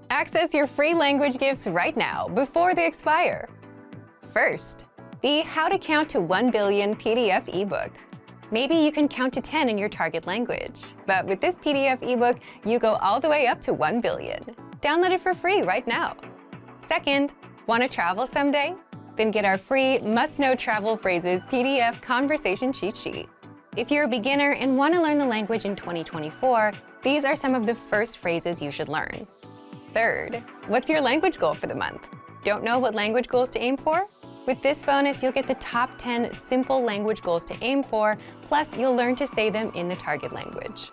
Access your free language gifts right now before they expire. First, the How to Count to 1 Billion PDF ebook. Maybe you can count to 10 in your target language, but with this PDF ebook, you go all the way up to 1 billion. Download it for free right now. Second, want to travel someday? Then get our free Must-Know Travel Phrases PDF conversation cheat sheet. If you're a beginner and want to learn the language in 2024, these are some of the first phrases you should learn. Third, what's your language goal for the month? Don't know what language goals to aim for? With this bonus, you'll get the top 10 simple language goals to aim for, plus you'll learn to say them in the target language.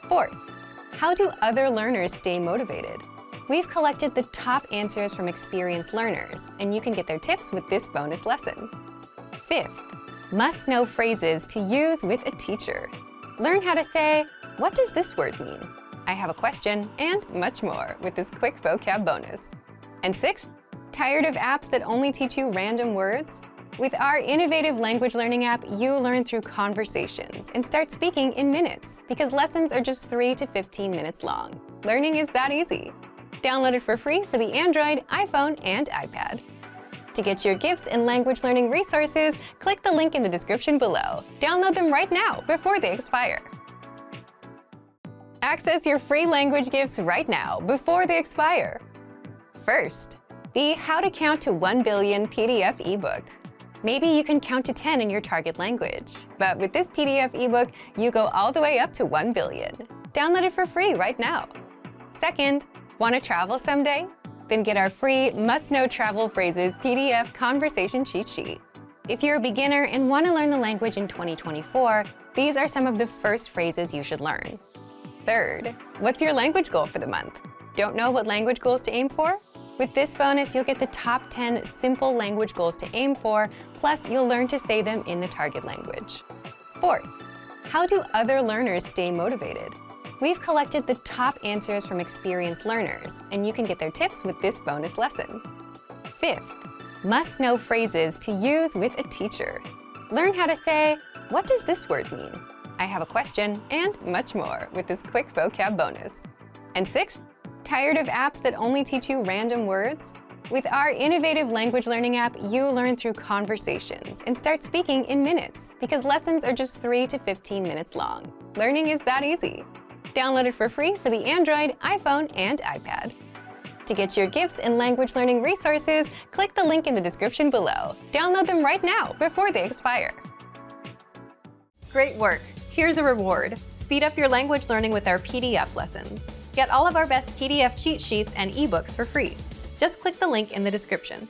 Fourth, how do other learners stay motivated? We've collected the top answers from experienced learners, and you can get their tips with this bonus lesson. Fifth, must-know phrases to use with a teacher. Learn how to say, "What does this word mean? I have a question," and much more with this quick vocab bonus. And sixth, tired of apps that only teach you random words? With our innovative language learning app, you learn through conversations and start speaking in minutes because lessons are just 3 to 15 minutes long. Learning is that easy. Download it for free for the Android, iPhone, and iPad. To get your gifts and language learning resources, click the link in the description below. Download them right now before they expire. Access your free language gifts right now before they expire. First, the How to Count to 1 Billion PDF ebook. Maybe you can count to 10 in your target language, but with this PDF ebook, you go all the way up to 1 billion. Download it for free right now. Second, want to travel someday? Then get our free Must-Know Travel Phrases PDF conversation cheat sheet. If you're a beginner and want to learn the language in 2024, these are some of the first phrases you should learn. Third, what's your language goal for the month? Don't know what language goals to aim for? With this bonus, you'll get the top 10 simple language goals to aim for, plus you'll learn to say them in the target language. Fourth, how do other learners stay motivated? We've collected the top answers from experienced learners, and you can get their tips with this bonus lesson. Fifth, must-know phrases to use with a teacher. Learn how to say, "What does this word mean? I have a question," and much more with this quick vocab bonus. And sixth, tired of apps that only teach you random words? With our innovative language learning app, you learn through conversations and start speaking in minutes because lessons are just 3 to 15 minutes long. Learning is that easy. Download it for free for the Android, iPhone, and iPad. To get your gifts and language learning resources, click the link in the description below. Download them right now before they expire. Great work! Here's a reward. Speed up your language learning with our PDF lessons. Get all of our best PDF cheat sheets and ebooks for free. Just click the link in the description.